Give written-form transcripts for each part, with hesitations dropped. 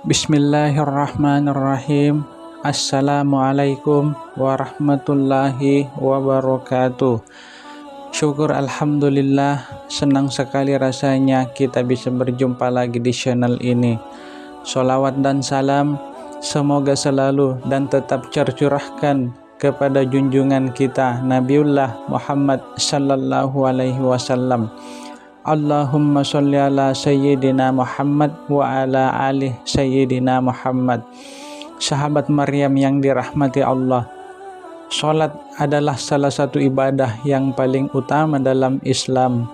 Bismillahirrahmanirrahim. Assalamualaikum warahmatullahi wabarakatuh. Syukur alhamdulillah, senang sekali rasanya kita bisa berjumpa lagi di channel ini. Sholawat dan salam semoga selalu dan tetap tercurahkan kepada junjungan kita Nabiullah Muhammad sallallahu alaihi wasallam. Allahumma sholli ala sayyidina Muhammad wa ala ali sayyidina Muhammad. Sahabat Maryam yang dirahmati Allah, sholat adalah salah satu ibadah yang paling utama dalam Islam.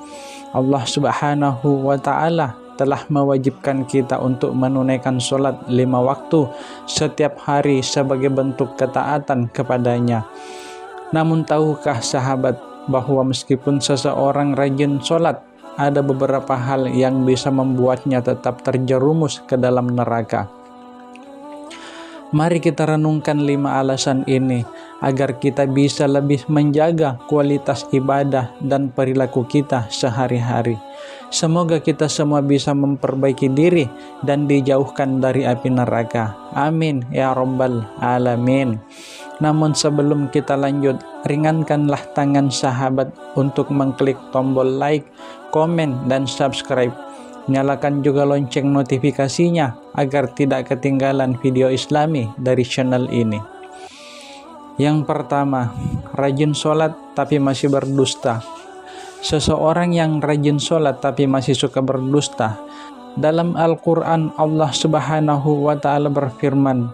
Allah subhanahu wa ta'ala telah mewajibkan kita untuk menunaikan sholat 5 waktu setiap hari sebagai bentuk ketaatan kepadanya. Namun tahukah sahabat bahwa meskipun seseorang rajin sholat, ada beberapa hal yang bisa membuatnya tetap terjerumus ke dalam neraka. Mari kita renungkan 5 alasan ini agar kita bisa lebih menjaga kualitas ibadah dan perilaku kita sehari-hari. Semoga kita semua bisa memperbaiki diri dan dijauhkan dari api neraka. Amin ya rabbal alamin. Namun sebelum kita lanjut, ringankanlah tangan sahabat untuk mengklik tombol like, komen, dan subscribe. Nyalakan juga lonceng notifikasinya agar tidak ketinggalan video islami dari channel ini. Yang pertama, rajin sholat tapi masih berdusta. Seseorang yang rajin sholat tapi masih suka berdusta. Dalam Al-Quran, Allah subhanahu wa ta'ala berfirman,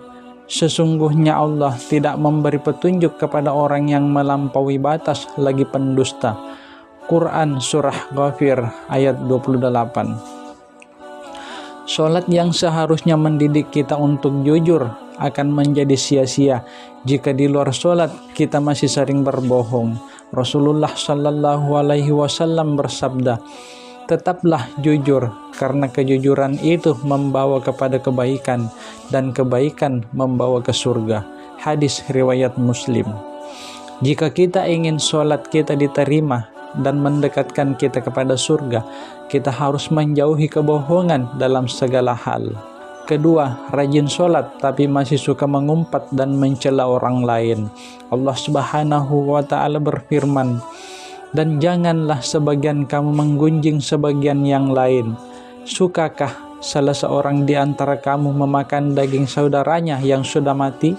sesungguhnya Allah tidak memberi petunjuk kepada orang yang melampaui batas lagi pendusta. Quran Surah Ghafir ayat 28. Sholat yang seharusnya mendidik kita untuk jujur akan menjadi sia-sia jika di luar sholat kita masih sering berbohong. Rasulullah Shallallahu Alaihi Wasallam bersabda, tetaplah jujur karena kejujuran itu membawa kepada kebaikan dan kebaikan membawa ke surga. Hadis riwayat Muslim. Jika kita ingin sholat kita diterima dan mendekatkan kita kepada surga, kita harus menjauhi kebohongan dalam segala hal. Kedua, rajin sholat tapi masih suka mengumpat dan mencela orang lain. Allah subhanahu wa ta'ala berfirman, dan janganlah sebagian kamu menggunjing sebagian yang lain. Sukakah salah seorang di antara kamu memakan daging saudaranya yang sudah mati?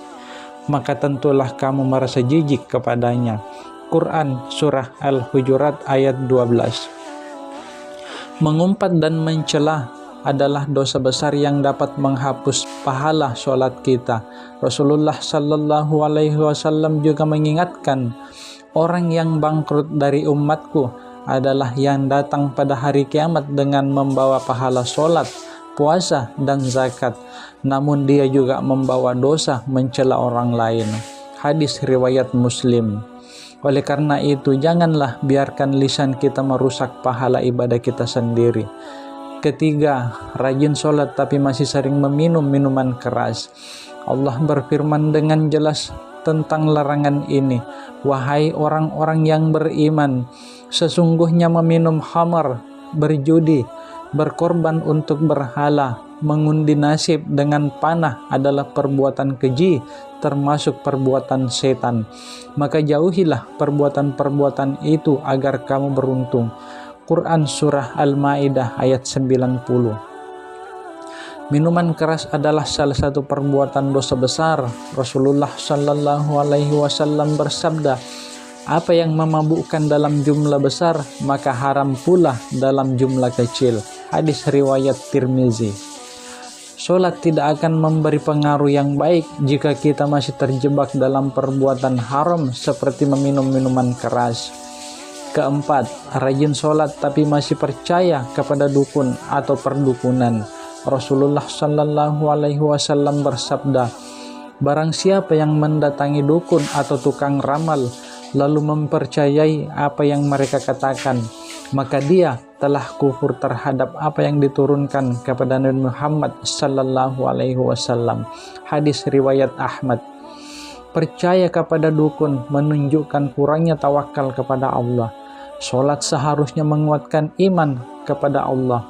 Maka tentulah kamu merasa jijik kepadanya. Quran Surah Al-Hujurat ayat 12. Mengumpat dan mencela adalah dosa besar yang dapat menghapus pahala sholat kita. Rasulullah Sallallahu Alaihi Wasallam juga mengingatkan, orang yang bangkrut dari umatku adalah yang datang pada hari kiamat dengan membawa pahala sholat, puasa, dan zakat, namun dia juga membawa dosa mencela orang lain. Hadis riwayat Muslim. Oleh karena itu, janganlah biarkan lisan kita merusak pahala ibadah kita sendiri. Ketiga, rajin sholat tapi masih sering meminum minuman keras. Allah berfirman dengan jelas tentang larangan ini. Wahai orang-orang yang beriman, sesungguhnya meminum khamar, berjudi, berkorban untuk berhala, mengundi nasib dengan panah adalah perbuatan keji, termasuk perbuatan setan. Maka jauhilah perbuatan-perbuatan itu agar kamu beruntung. Quran Surah Al-Ma'idah ayat 90. Minuman keras adalah salah satu perbuatan dosa besar. Rasulullah Shallallahu Alaihi Wasallam bersabda, apa yang memabukkan dalam jumlah besar, maka haram pula dalam jumlah kecil. Hadis riwayat Tirmizi. Sholat tidak akan memberi pengaruh yang baik jika kita masih terjebak dalam perbuatan haram seperti meminum minuman keras. Keempat, rajin sholat tapi masih percaya kepada dukun atau perdukunan. Rasulullah Shallallahu Alaihi Wasallam bersabda, barang siapa yang mendatangi dukun atau tukang ramal lalu mempercayai apa yang mereka katakan, maka dia telah kufur terhadap apa yang diturunkan kepada Nabi Muhammad Sallallahu Alaihi Wasallam. Hadis riwayat Ahmad. Percaya kepada dukun menunjukkan kurangnya tawakal kepada Allah. Sholat seharusnya menguatkan iman kepada Allah.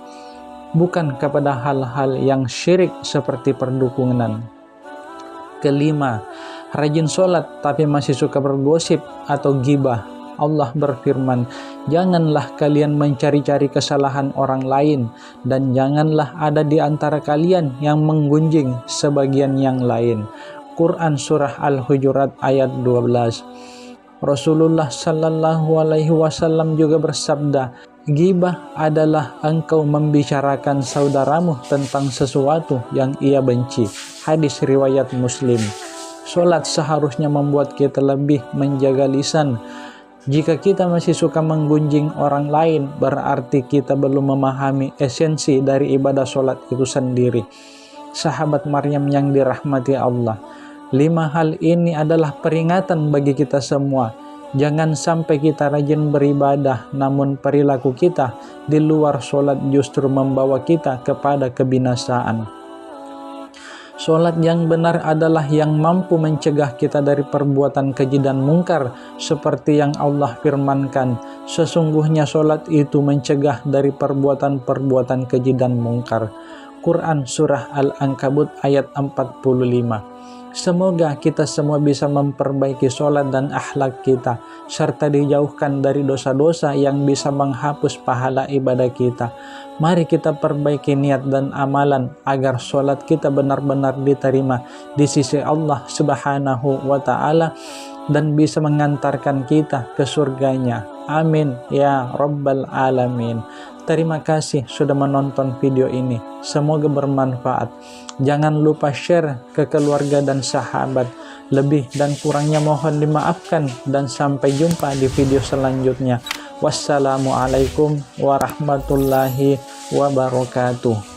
bukan kepada hal-hal yang syirik seperti perdukunan. Kelima, rajin sholat tapi masih suka bergosip atau ghibah. Allah berfirman, janganlah kalian mencari-cari kesalahan orang lain, dan janganlah ada di antara kalian yang menggunjing sebagian yang lain. Quran Surah Al-Hujurat ayat 12. Rasulullah Sallallahu Alaihi Wasallam juga bersabda, ghibah adalah engkau membicarakan saudaramu tentang sesuatu yang ia benci. Hadis riwayat Muslim. Sholat seharusnya membuat kita lebih menjaga lisan. Jika kita masih suka menggunjing orang lain, berarti kita belum memahami esensi dari ibadah sholat itu sendiri. Sahabat Maryam yang dirahmati Allah, 5 hal ini adalah peringatan bagi kita semua. Jangan sampai kita rajin beribadah, namun perilaku kita di luar sholat justru membawa kita kepada kebinasaan. Sholat yang benar adalah yang mampu mencegah kita dari perbuatan keji dan mungkar, seperti yang Allah firmankan, sesungguhnya sholat itu mencegah dari perbuatan-perbuatan keji dan mungkar. Quran Surah Al-Ankabut ayat 45. Semoga kita semua bisa memperbaiki sholat dan akhlak kita, serta dijauhkan dari dosa-dosa yang bisa menghapus pahala ibadah kita. Mari kita perbaiki niat dan amalan agar sholat kita benar-benar diterima di sisi Allah Subhanahu wa Ta'ala dan bisa mengantarkan kita ke surganya. Amin ya Rabbal Alamin. Terima kasih sudah menonton video ini. Semoga bermanfaat. Jangan lupa share ke keluarga dan sahabat. Lebih dan kurangnya mohon dimaafkan, dan sampai jumpa di video selanjutnya. Wassalamualaikum warahmatullahi wabarakatuh.